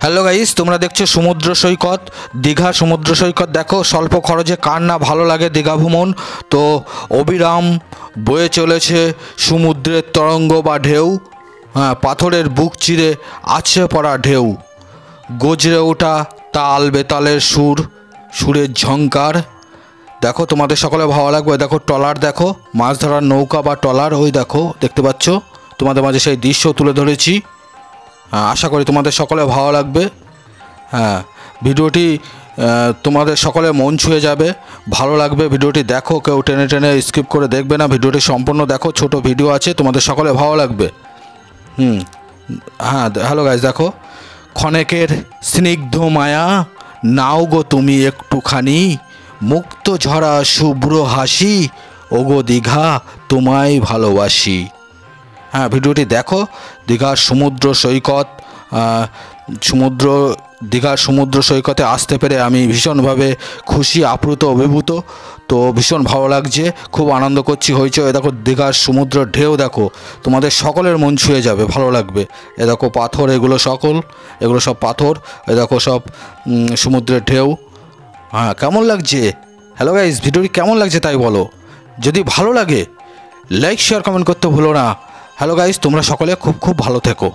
Hello guys, তোমরা দেখছো সমুদ্র সৈকত, দীঘা সমুদ্র সৈকত। দেখো স্বল্প খরচে কার না ভালো লাগে দীঘা ভ্রমণ। তো অবিরাম বয়ে চলেছে সমুদ্রের তরঙ্গ বা ঢেউ। হ্যাঁ, পাথরের বুক চিরে আছড়ে পড়া ঢেউ, গজরে ওঠা তাল বেতালের সুর, সুরের ঝংকার। দেখো তোমাদের সকলে ভালো লাগবে। দেখো ট্রলার, দেখো মাছ ধরার নৌকা বা ট্রলার, ওই দেখো দেখতে পাচ্ছ। তোমাদের মাঝে সেই দৃশ্য তুলে ধরেছি। আশা করি তোমাদের সকলে ভালো লাগবে। হ্যাঁ, ভিডিওটি তোমাদের সকলে মন ছুঁয়ে যাবে, ভালো লাগবে। ভিডিওটি দেখো, কেউ টেনে টেনে স্কিপ করে দেখবে না, ভিডিওটি সম্পূর্ণ দেখো। ছোট ভিডিও আছে, তোমাদের সকলে ভালো লাগবে। হ্যাঁ, হ্যালো গাইস, দেখো ক্ষণেকের স্নিগ্ধ মায়া নাও গো তুমি একটুখানি, মুক্ত ঝরা শুভ্র হাসি, ওগো দীঘা তোমায় ভালোবাসি। হ্যাঁ, ভিডিওটি দেখো। দীঘার সমুদ্র সৈকত, দীঘার সমুদ্র সৈকতে আসতে পেরে আমি ভীষণভাবে খুশি, আপ্লুত, অভিভূত। তো ভীষণ ভালো লাগছে, খুব আনন্দ করছি, হয়েছে। এ দেখো দীঘার সমুদ্র ঢেউ, দেখো তোমাদের সকলের মন ছুঁয়ে যাবে, ভালো লাগবে। এ দেখো পাথর, এগুলো সব পাথর। এ দেখো সব সমুদ্রের ঢেউ। হ্যাঁ, কেমন লাগছে? হ্যালো গাইস, ভিডিওটি কেমন লাগছে তাই বলো। যদি ভালো লাগে লাইক শেয়ার কমেন্ট করতে ভুলো না। হ্যালো গাইস, তোমরা সকলে খুব খুব ভালো থেকো।